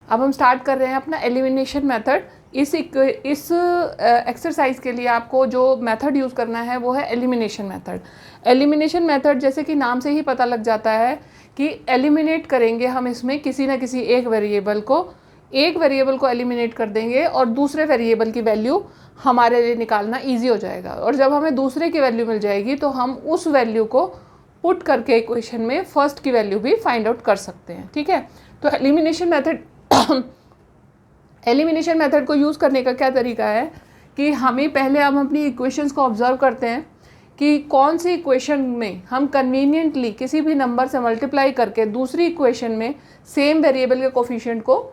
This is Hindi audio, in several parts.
अब हम स्टार्ट कर रहे हैं अपना एलिमिनेशन मेथड। इस एक्सरसाइज के लिए आपको जो मेथड यूज़ करना है वो है एलिमिनेशन मेथड। एलिमिनेशन मेथड जैसे कि नाम से ही पता लग जाता है कि एलिमिनेट करेंगे हम इसमें किसी ना किसी एक वेरिएबल को एलिमिनेट कर देंगे और दूसरे वेरिएबल की वैल्यू हमारे लिए निकालना ईजी हो जाएगा। और जब हमें दूसरे की वैल्यू मिल जाएगी तो हम उस वैल्यू को पुट करके इक्वेशन में फर्स्ट की वैल्यू भी फाइंड आउट कर सकते हैं। ठीक है, तो एलिमिनेशन मेथड को यूज़ करने का क्या तरीका है कि हमें पहले हम अपनी इक्वेशंस को ऑब्जर्व करते हैं कि कौन सी इक्वेशन में हम कन्वीनियंटली किसी भी नंबर से मल्टीप्लाई करके दूसरी इक्वेशन में सेम वेरिएबल के कोफिशिएंट को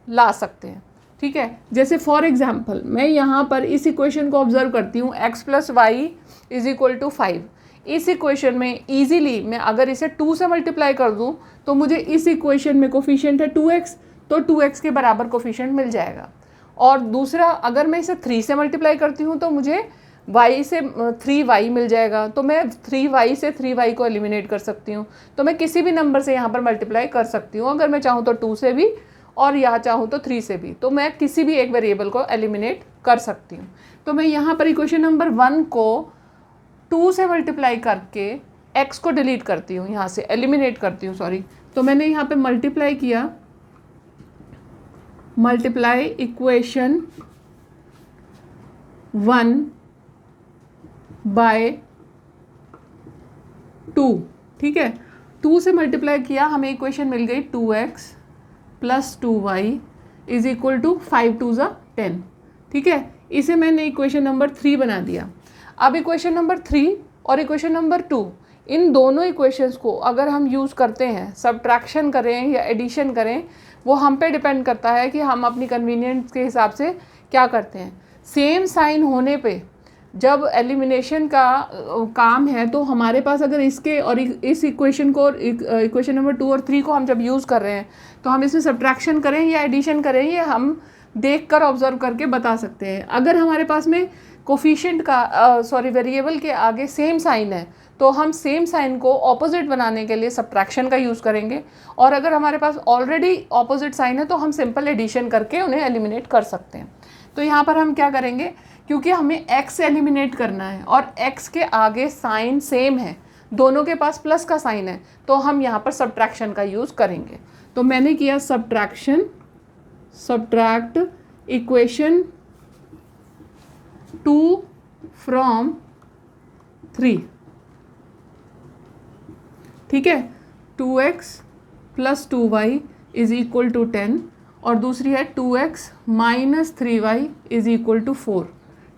ला सकते हैं। ठीक है, जैसे फॉर एग्जांपल मैं यहाँ पर इस इक्वेशन को ऑब्जर्व करती हूँ x + y = 5। इस इक्वेशन में ईजिली मैं अगर इसे 2 से मल्टीप्लाई कर दूँ तो मुझे इस इक्वेशन में कोफिशिएंट है 2x, तो 2x के बराबर कोफिशिएंट मिल जाएगा। और दूसरा अगर मैं इसे 3 से मल्टीप्लाई करती हूँ तो मुझे y से 3y मिल जाएगा, तो मैं 3y से 3y को एलिमिनेट कर सकती हूँ। तो मैं किसी भी नंबर से यहाँ पर मल्टीप्लाई कर सकती हूँ, अगर मैं चाहूँ तो 2 से भी और यहाँ चाहूँ तो 3 से भी, तो मैं किसी भी एक वेरिएबल को एलिमिनेट कर सकती हूँ। तो मैं यहाँ पर इक्वेशन नंबर 1 को 2 से मल्टीप्लाई करके x को डिलीट करती हूँ, यहाँ से एलिमिनेट करती हूँ, सॉरी। तो मैंने यहाँ पे मल्टीप्लाई किया, मल्टीप्लाई इक्वेशन 1 बाय 2। ठीक है, 2 से मल्टीप्लाई किया, हमें इक्वेशन मिल गई 2x + 2y = 5 × 2 = 10। ठीक है, इसे मैंने इक्वेशन नंबर 3 बना दिया। अब इक्वेशन नंबर 3 और इक्वेशन नंबर 2, इन दोनों इक्वेशंस को अगर हम यूज़ करते हैं, सब्ट्रैक्शन करें या एडिशन करें, वो हम पे डिपेंड करता है कि हम अपनी कन्वीनियंस के हिसाब से क्या करते हैं। सेम साइन होने पे जब एलिमिनेशन का काम है तो हमारे पास अगर इसके और इस इक्वेशन को, इक्वेशन नंबर 2 और 3 को हम जब यूज़ कर रहे हैं तो हम इसमें सब्ट्रैक्शन करें या एडिशन करें, ये हम देख कर ऑब्जर्व करके बता सकते हैं। अगर हमारे पास में कोफिशिएंट का वेरिएबल के आगे सेम साइन है तो हम सेम साइन को ऑपोजिट बनाने के लिए सब्ट्रैक्शन का यूज़ करेंगे, और अगर हमारे पास ऑलरेडी ऑपोजिट साइन है तो हम सिंपल एडिशन करके उन्हें एलिमिनेट कर सकते हैं। तो यहाँ पर हम क्या करेंगे, क्योंकि हमें x एलिमिनेट करना है और x के आगे साइन सेम है, दोनों के पास प्लस का साइन है, तो हम यहाँ पर सब्ट्रैक्शन का यूज़ करेंगे। तो मैंने किया सब्ट्रैक्शन, सब्ट्रैक्ट इक्वेशन 2 from 3। ठीक है, 2x + 2y = 10 और दूसरी है 2x - 3y = 4।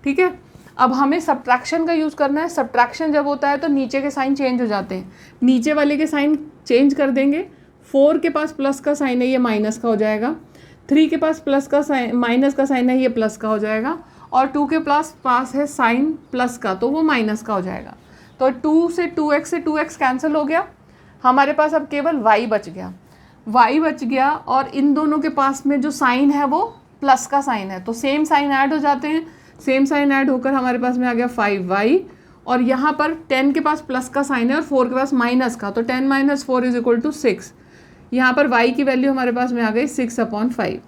ठीक है, अब हमें सब्ट्रैक्शन का यूज़ करना है। सब्ट्रैक्शन जब होता है तो नीचे के साइन चेंज हो जाते हैं, नीचे वाले के साइन चेंज कर देंगे। 4 के पास प्लस का साइन है, ये माइनस का हो जाएगा। 3 के पास प्लस का साइन, माइनस का साइन है, ये प्लस का हो जाएगा। और 2 के पास है साइन प्लस का, तो वो माइनस का हो जाएगा। तो 2 से 2x से 2x कैंसिल हो गया, हमारे पास अब केवल y बच गया। और इन दोनों के पास में जो साइन है वो प्लस का साइन है, तो सेम साइन ऐड हो जाते हैं। सेम साइन ऐड होकर हमारे पास में आ गया 5y, और यहाँ पर 10 के पास प्लस का साइन है और 4 के पास माइनस का, तो 10 - 4 = 6। यहाँ पर y की वैल्यू हमारे पास में आ गई 6/5।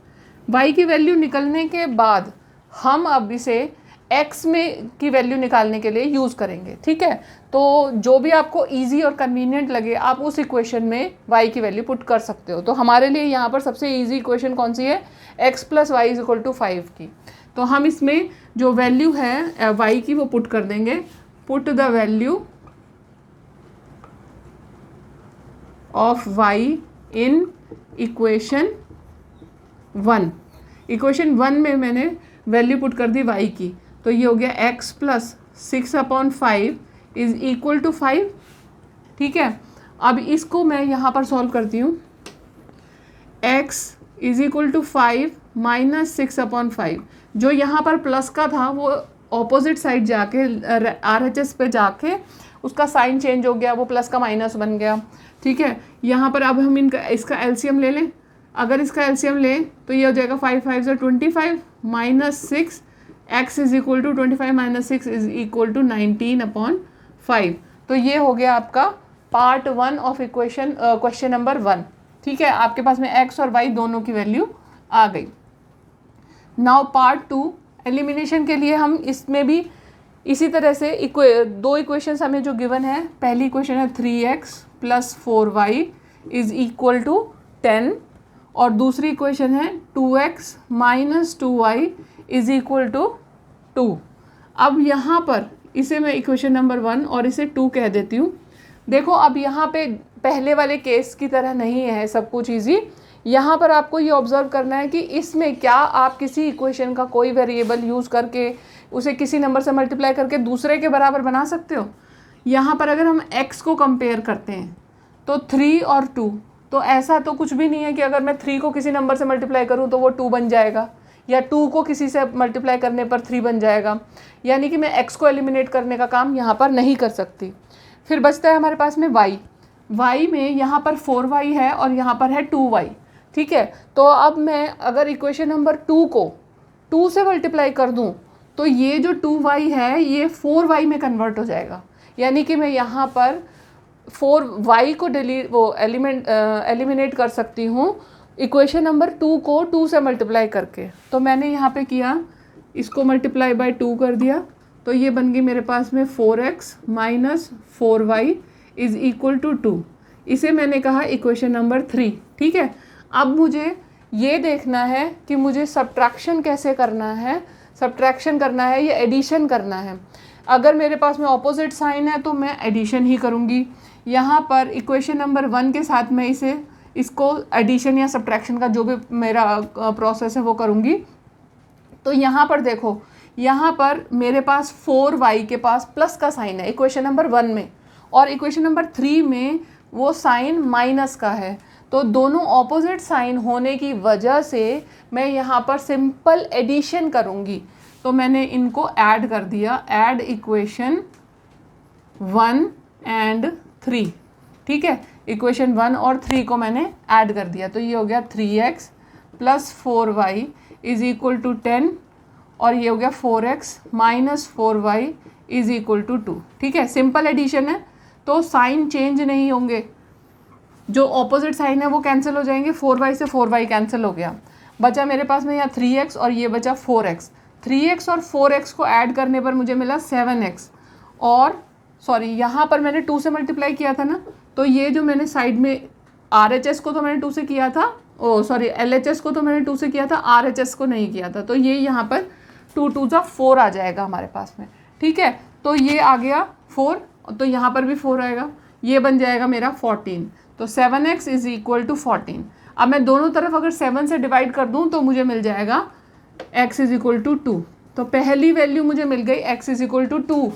y की वैल्यू निकलने के बाद हम अब इसे x में की वैल्यू निकालने के लिए यूज़ करेंगे। ठीक है, तो जो भी आपको इजी और कन्वीनियंट लगे आप उस इक्वेशन में y की वैल्यू पुट कर सकते हो। तो हमारे लिए यहाँ पर सबसे इजी इक्वेशन कौन सी है, x + y = 5 की। तो हम इसमें जो वैल्यू है y की वो पुट कर देंगे। Put the value of y in equation 1। Equation 1 में मैंने वैल्यू पुट कर दी y की, तो ये हो गया x + 6/5 = 5। ठीक है, अब इसको मैं यहाँ पर सॉल्व करती हूँ। x = 5 - 6/5, जो यहाँ पर प्लस का था वो ऑपोजिट साइड जाके RHS पे जाके उसका साइन चेंज हो गया, वो प्लस का माइनस बन गया। ठीक है, यहाँ पर अब हम इसका एलसीएम ले लें। अगर इसका एलसीएम लें तो ये हो जाएगा 5 × 5 = 25 - 6, x = 25 - 6 = 19/5। तो ये हो गया आपका पार्ट 1 ऑफ क्वेश्चन नंबर 1। ठीक है, आपके पास में x और y दोनों की वैल्यू आ गई। नाउ पार्ट 2 एलिमिनेशन के लिए हम इसमें भी इसी तरह से दो इक्वेशंस हमें जो गिवन है, पहली इक्वेशन है 3x + 4y = 10 और दूसरी इक्वेशन है 2x - 2y = 2। अब यहाँ पर इसे मैं इक्वेशन नंबर 1 और इसे 2 कह देती हूँ। देखो अब यहाँ पे पहले वाले केस की तरह नहीं है सब कुछ ईजी। यहाँ पर आपको ये ऑब्जर्व करना है कि इसमें क्या आप किसी इक्वेशन का कोई वेरिएबल यूज़ करके उसे किसी नंबर से मल्टीप्लाई करके दूसरे के बराबर बना सकते हो। यहाँ पर अगर हम x को कंपेयर करते हैं तो 3 और 2, तो ऐसा तो कुछ भी नहीं है कि अगर मैं 3 को किसी नंबर से मल्टीप्लाई करूँ तो वो 2 बन जाएगा, या 2 को किसी से मल्टीप्लाई करने पर 3 बन जाएगा। यानी कि मैं x को एलिमिनेट करने का काम यहाँ पर नहीं कर सकती। फिर बचता है हमारे पास में y में यहाँ पर 4y है और यहाँ पर है 2y। ठीक है, तो अब मैं अगर इक्वेशन नंबर 2 को 2 से मल्टीप्लाई कर दूँ तो ये जो 2y है ये 4y में कन्वर्ट हो जाएगा। यानी कि मैं यहाँ पर 4y को एलिमिनेट कर सकती हूँ इक्वेशन नंबर 2 को 2 से मल्टीप्लाई करके। तो मैंने यहाँ पे किया, इसको मल्टीप्लाई बाय 2 कर दिया, तो ये बन गई मेरे पास में 4x - 4y = 2। इसे मैंने कहा इक्वेशन नंबर 3। ठीक है, अब मुझे ये देखना है कि मुझे सब्ट्रैक्शन कैसे करना है, सब्ट्रैक्शन करना है या एडिशन करना है। अगर मेरे पास में ऑपोजिट साइन है तो मैं एडिशन ही करूँगी। यहाँ पर इक्वेशन नंबर 1 के साथ मैं इसको एडिशन या सब्ट्रैक्शन का जो भी मेरा प्रोसेस है वो करूँगी। तो यहाँ पर देखो, यहाँ पर मेरे पास 4y के पास प्लस का साइन है इक्वेशन नंबर 1 में, और इक्वेशन नंबर 3 में वो साइन माइनस का है। तो दोनों ऑपोजिट साइन होने की वजह से मैं यहाँ पर सिंपल एडिशन करूँगी। तो मैंने इनको ऐड कर दिया, ऐड इक्वेशन 1 एंड 3। ठीक है, इक्वेशन 1 और 3 को मैंने ऐड कर दिया, तो ये हो गया 3x + 4y = 10 और ये हो गया 4x - 4y = 2। ठीक है, सिंपल एडिशन है तो साइन चेंज नहीं होंगे, जो ऑपोजिट साइन है वो कैंसिल हो जाएंगे। 4y से 4y कैंसिल हो गया, बचा मेरे पास में यहाँ 3x और ये बचा 4x। 3x और 4x को ऐड करने पर मुझे मिला 7x, और सॉरी यहाँ पर मैंने 2 से मल्टीप्लाई किया था ना, तो ये जो मैंने साइड में RHS को तो मैंने 2 से किया था, LHS को तो मैंने 2 से किया था, RHS को नहीं किया था। तो ये यहाँ पर 2 2 × 4 आ जाएगा हमारे पास में। ठीक है, तो ये आ गया 4, तो यहाँ पर भी 4 आएगा, ये बन जाएगा मेरा 14। तो 7x = 14। अब मैं दोनों तरफ अगर 7 से डिवाइड कर दूँ तो मुझे मिल जाएगा x = 2। तो पहली वैल्यू मुझे मिल गई x = 2।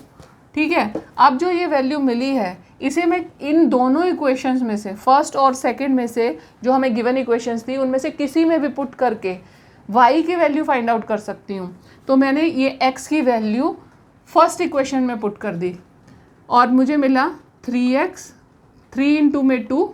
ठीक है, अब जो ये वैल्यू मिली है इसे मैं इन दोनों इक्वेशंस में से, फर्स्ट और सेकंड में से जो हमें गिवन इक्वेशंस थी उनमें से किसी में भी पुट करके y की वैल्यू फाइंड आउट कर सकती हूँ। तो मैंने ये x की वैल्यू फर्स्ट इक्वेशन में पुट कर दी और मुझे मिला 3x, 3 × में 2,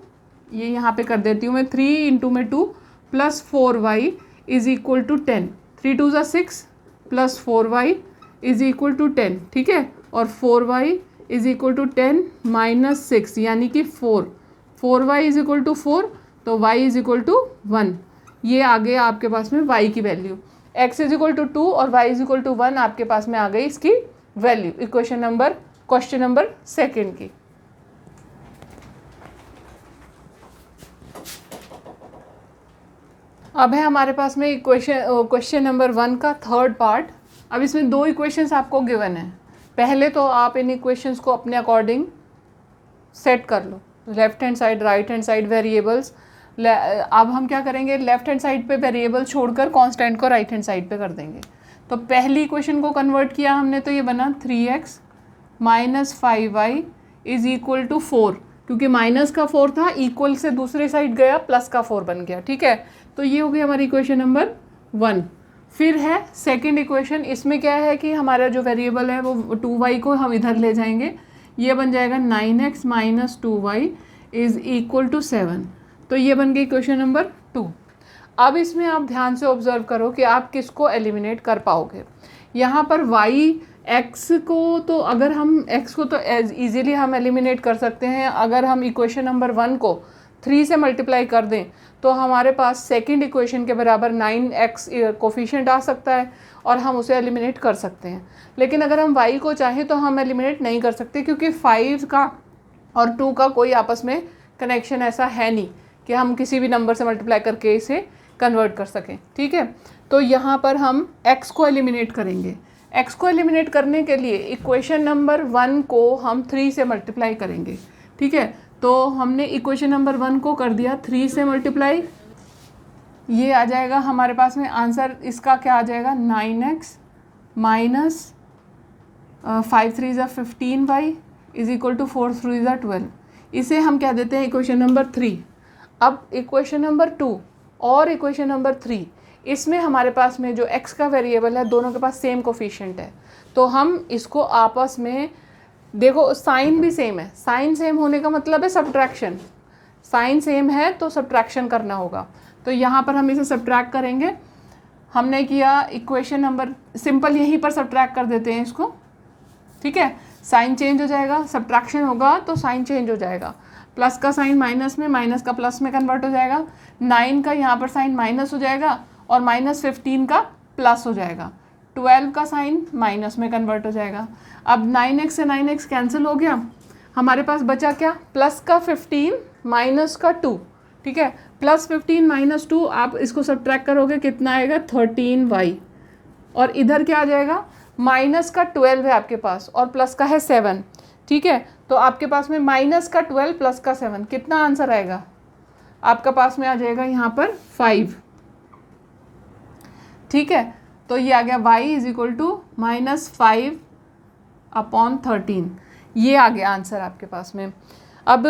ये यहाँ पे कर देती हूँ मैं, 3 × में 2 + 4y = 10। 3 2 = 6 + 4y = 10। ठीक है, और 4y = 10 - 6 यानी कि 4। 4y = 4, तो y = 1। ये आ गया आपके पास में y की वैल्यू। x = 2 और y = 1 आपके पास में आ गई इसकी वैल्यू, क्वेश्चन नंबर 2 की। अब है हमारे पास में क्वेश्चन नंबर 1 का थर्ड पार्ट। अब इसमें 2 इक्वेशंस आपको गिवन है। पहले तो आप इन इक्वेशंस को अपने अकॉर्डिंग सेट कर लो, left hand side, right hand side variables. अब हम क्या करेंगे, लेफ्ट हैंड साइड पे वेरिएबल छोड़कर कांस्टेंट को राइट हैंड साइड पे कर देंगे। तो पहली इक्वेशन को कन्वर्ट किया हमने, तो ये बना 3x - 5y = 4, क्योंकि माइनस का 4 था, इक्वल से दूसरी साइड गया, प्लस का 4 बन गया। ठीक है, तो ये हो गई हमारी इक्वेशन नंबर 1। फिर है सेकंड इक्वेशन, इसमें क्या है कि हमारा जो वेरिएबल है वो 2y को हम इधर ले जाएंगे, ये बन जाएगा 9x - 2y = 7। तो ये बन गई इक्वेशन नंबर 2। अब इसमें आप ध्यान से ऑब्जर्व करो कि आप किसको एलिमिनेट कर पाओगे। यहाँ पर x को तो x को तो ईजिली हम एलिमिनेट कर सकते हैं। अगर हम इक्वेशन नंबर 1 को 3 से मल्टीप्लाई कर दें तो हमारे पास सेकंड इक्वेशन के बराबर 9x कोफिशिएंट आ सकता है और हम उसे एलिमिनेट कर सकते हैं। लेकिन अगर हम y को चाहें तो हम एलिमिनेट नहीं कर सकते, क्योंकि 5 का और 2 का कोई आपस में कनेक्शन ऐसा है नहीं कि हम किसी भी नंबर से मल्टीप्लाई करके इसे कन्वर्ट कर सकें। ठीक है, तो यहाँ पर हम x को एलिमिनेट करेंगे। x को एलिमिनेट करने के लिए इक्वेशन नंबर 1 को हम 3 से मल्टीप्लाई करेंगे। ठीक है, तो हमने इक्वेशन नंबर 1 को कर दिया 3 से मल्टीप्लाई, ये आ जाएगा हमारे पास में आंसर इसका क्या आ जाएगा 9x माइनस 5 3 ज़ा 15y इज इक्वल टू 4 3 ज़ा 12। इसे हम क्या देते हैं इक्वेशन नंबर 3। अब इक्वेशन नंबर 2 और इक्वेशन नंबर 3, इसमें हमारे पास में जो x का वेरिएबल है दोनों के पास सेम कोफिशिएंट है, तो हम इसको आपस में देखो साइन भी सेम है, साइन सेम होने का मतलब है सब्ट्रैक्शन, साइन सेम है तो सब्ट्रैक्शन करना होगा। तो यहाँ पर हम इसे सब्ट्रैक्ट करेंगे। हमने किया इक्वेशन नंबर, सिंपल यहीं पर सब्ट्रैक्ट कर देते हैं इसको। ठीक है, साइन चेंज हो जाएगा, सब्ट्रैक्शन होगा तो साइन चेंज हो जाएगा, प्लस का साइन माइनस में, माइनस का प्लस में कन्वर्ट हो जाएगा, 9 का यहाँ पर साइन माइनस हो जाएगा और -15 का प्लस हो जाएगा, 12 का साइन माइनस में कन्वर्ट हो जाएगा। अब 9x से 9x कैंसिल हो गया, हमारे पास बचा क्या प्लस का 15 माइनस का 2। ठीक है, प्लस 15 माइनस 2 आप इसको सब्ट्रैक्ट करोगे कितना आएगा 13y, और इधर क्या आ जाएगा माइनस का 12 है आपके पास और प्लस का है 7। ठीक है, तो आपके पास में माइनस का 12 प्लस का 7 कितना आंसर आएगा आपका पास में आ जाएगा यहाँ पर 5। ठीक है, तो ये आ गया y इज इक्वल टू -5/13, ये आ गया आंसर आपके पास में। अब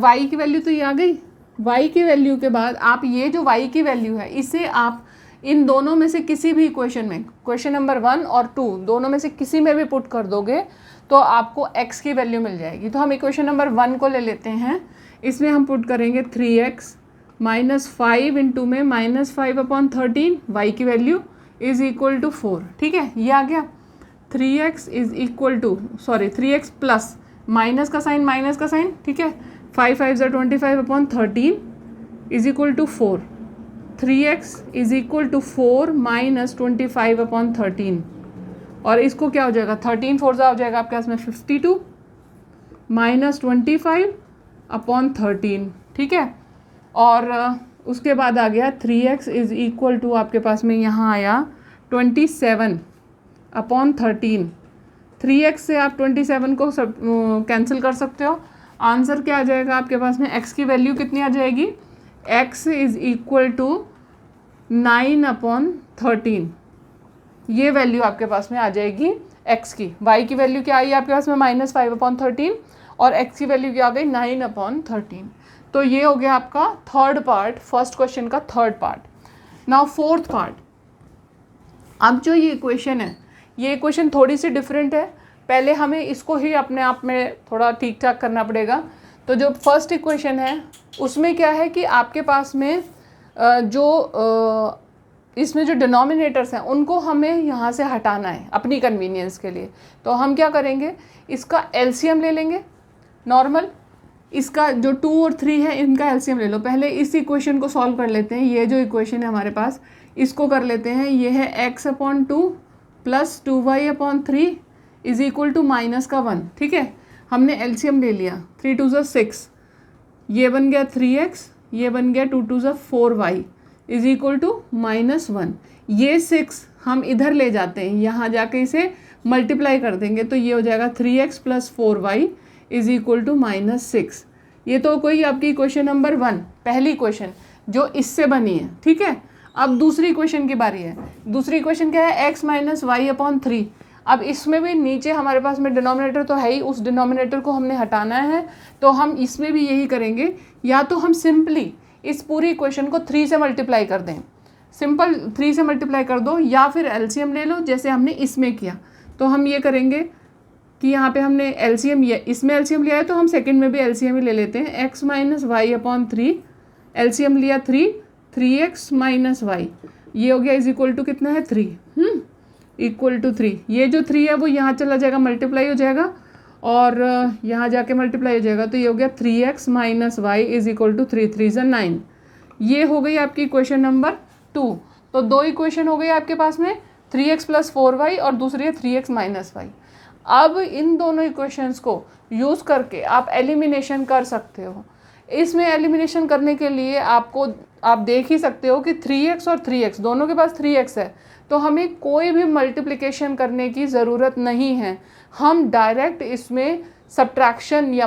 y की वैल्यू तो ये आ गई। y की वैल्यू के बाद आप ये जो y की वैल्यू है इसे आप इन दोनों में से किसी भी इक्वेशन में, क्वेश्चन नंबर 1 और 2 दोनों में से किसी में भी पुट कर दोगे तो आपको x की वैल्यू मिल जाएगी। तो हम इक्वेशन नंबर 1 को ले लेते हैं, इसमें हम पुट करेंगे 3x माइनस 5 इंटू में -5/13, y की वैल्यू इज इक्वल टू 4। ठीक है, ये आ गया 3x is equal to 3x plus minus का साइन। ठीक है, 5 5 ज़ा 25/13 is equal to 4, 3x is equal to 4 minus 25/13, और इसको क्या हो जाएगा 13 4 ज़ा हो जाएगा आपके पास में 52 माइनस 25/13। ठीक है, और उसके बाद आ गया 3x इज इक्वल टू आपके पास में यहाँ आया 27/13। 3x से आप 27 को कैंसिल कर सकते हो, आंसर क्या आ जाएगा आपके पास में x की वैल्यू कितनी आ जाएगी x इज इक्वल टू 9/13, ये वैल्यू आपके पास में आ जाएगी x की। y की वैल्यू क्या आई आपके पास में -5/13 और x की वैल्यू क्या आ गई 9/13। तो ये हो गया आपका थर्ड पार्ट, फर्स्ट क्वेश्चन का third part. Now fourth part. अब जो ये इक्वेशन है, ये इक्वेशन थोड़ी सी डिफरेंट है, पहले हमें इसको ही अपने आप में थोड़ा ठीक ठाक करना पड़ेगा। तो जो फर्स्ट इक्वेशन है उसमें क्या है कि आपके पास में इसमें जो डिनोमिनेटर्स हैं उनको हमें यहाँ से हटाना है अपनी कन्वीनियंस के लिए। तो हम क्या करेंगे, इसका एलसीएम ले लेंगे नॉर्मल, इसका जो 2 और 3 है इनका एलसीएम ले लो। पहले इस इक्वेशन को सॉल्व कर लेते हैं, ये जो इक्वेशन है हमारे पास इसको कर लेते हैं। ये है x/2 plus 2y/3 is equal to minus का 1। ठीक है, हमने एलसीएम ले लिया, 3 2 ज़ा 6, ये बन गया 3x, ये बन गया 2 2 ज़ा 4y इज इक्वल टू -1। ये 6 हम इधर ले जाते हैं, यहाँ जाके इसे मल्टीप्लाई कर देंगे तो ये हो जाएगा 3x plus 4y is equal to -6। ये तो कोई आपकी क्वेश्चन नंबर 1 पहली क्वेश्चन जो इससे बनी है। ठीक है, अब दूसरी क्वेश्चन की बारी है। दूसरी क्वेश्चन क्या है x माइनस y/3। अब इसमें भी नीचे हमारे पास में डिनोमिनेटर तो है ही, उस डिनोमिनेटर को हमने हटाना है, तो हम इसमें भी यही करेंगे। या तो हम सिंपली इस पूरी इक्वेशन को 3 से मल्टीप्लाई कर दें, सिंपल 3 से मल्टीप्लाई कर दो, या फिर एलसीएम ले लो जैसे हमने इसमें किया। तो हम ये करेंगे कि यहाँ पे हमने एलसीएम, इसमें एलसीएम लिया है तो हम सेकंड में भी एलसीएम ही ले लेते हैं। x माइनस y/3, एलसीएम लिया 3x माइनस y, ये हो गया इज इक्वल टू कितना है 3, इक्वल टू 3। ये जो 3 है वो यहाँ चला जाएगा, मल्टीप्लाई हो जाएगा, और यहाँ जाके मल्टीप्लाई हो जाएगा, तो ये हो गया 3x minus y is equal to 3 3 = 9। ये हो गई आपकी इक्वेशन नंबर 2। तो दो इक्वेशन हो गई आपके पास में, 3x प्लस 4y और दूसरी है 3x माइनस वाई। अब इन दोनों इक्वेशंस को यूज़ करके आप एलिमिनेशन कर सकते हो। इसमें एलिमिनेशन करने के लिए आप देख ही सकते हो कि 3x और 3x दोनों के पास 3x है, तो हमें कोई भी मल्टीप्लिकेशन करने की ज़रूरत नहीं है। हम डायरेक्ट इसमें सब्ट्रैक्शन या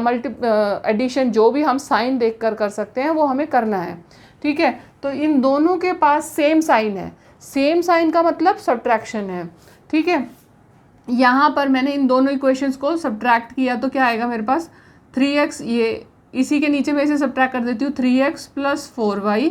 एडिशन जो भी हम साइन देखकर कर सकते हैं वो हमें करना है। ठीक है, तो इन दोनों के पास सेम साइन है, सेम साइन का मतलब सब्ट्रैक्शन है। ठीक है, यहाँ पर मैंने इन दोनों इक्वेशंस को सब्ट्रैक्ट किया तो क्या आएगा मेरे पास 3x, ये इसी के नीचे मैं इसे सब्ट्रैक्ट कर देती हूँ, 3x plus 4y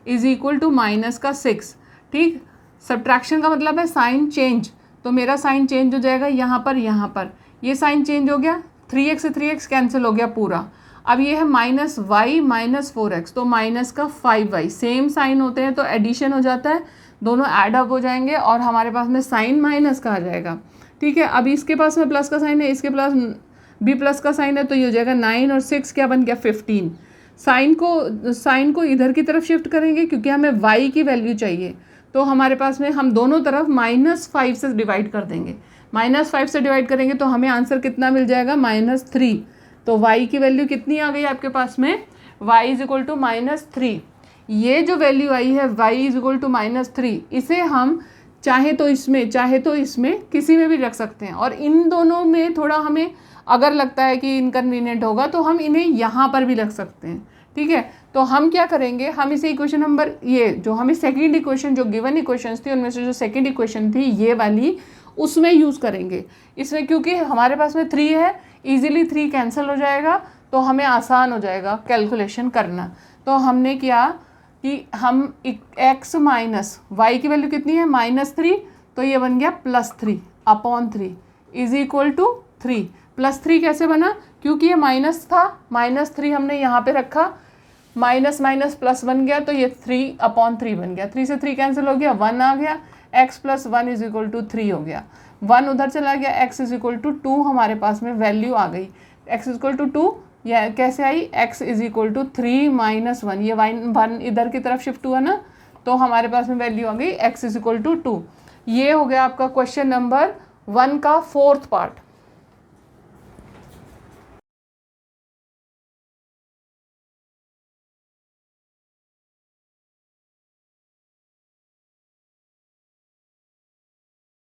is equal to minus का 6। ठीक, सब्ट्रैक्शन का मतलब है साइन चेंज, तो मेरा साइन चेंज हो जाएगा यहाँ पर ये साइन चेंज हो गया, 3x से 3x कैंसिल हो गया पूरा। अब ये है माइनस वाई माइनस 4x, तो माइनस का 5y, सेम साइन होते हैं तो एडिशन हो जाता है, दोनों ऐड अप हो जाएंगे और हमारे पास में साइन माइनस का आ जाएगा। ठीक है, अब इसके पास में प्लस का साइन है, इसके पास भी प्लस का साइन है, तो ये हो जाएगा 9 और 6 क्या बन गया 15। साइन को इधर की तरफ शिफ्ट करेंगे क्योंकि हमें y की वैल्यू चाहिए, तो हमारे पास में हम दोनों तरफ -5 से डिवाइड कर देंगे। -5 से डिवाइड करेंगे तो हमें आंसर कितना मिल जाएगा -3। तो y की वैल्यू कितनी आ गई आपके पास में, y इज इक्वल टू -3। ये जो वैल्यू आई है y इज इक्वल टू -3, इसे हम चाहे तो इसमें किसी में भी रख सकते हैं, और इन दोनों में थोड़ा हमें अगर लगता है कि इनकन्वीनियंट होगा तो हम इन्हें यहाँ पर भी रख सकते हैं। ठीक है, तो हम क्या करेंगे, हम इसे इक्वेशन नंबर, ये जो हमें सेकंड इक्वेशन जो गिवन इक्वेशंस थी उनमें से जो सेकंड इक्वेशन थी ये वाली, उसमें यूज़ करेंगे। इसमें क्योंकि हमारे पास में 3 है, ईजिली 3 कैंसिल हो जाएगा, तो हमें आसान हो जाएगा कैलकुलेशन करना। तो हमने किया कि हम x माइनस वाई की वैल्यू कितनी है -3, तो ये बन गया +3 अपॉन 3 इज इक्वल टू 3। +3 कैसे बना, क्योंकि ये माइनस था, -3 हमने यहाँ पे रखा, माइनस माइनस प्लस बन गया, तो ये 3 अपॉन 3 बन गया, 3 से 3 कैंसिल हो गया, 1 आ गया, x plus 1 is equal to 3 हो गया, 1 उधर चला गया, x इज इक्वल टू 2 हमारे पास में वैल्यू आ गई। x इज इक्वल टू 2 यह कैसे आई, x is equal to 3 minus 1, ये 1 इधर की तरफ शिफ्ट हुआ ना, तो हमारे पास में वैल्यू आ गई x इज इक्वल टू 2। ये हो गया आपका क्वेश्चन नंबर 1 का 4th पार्ट।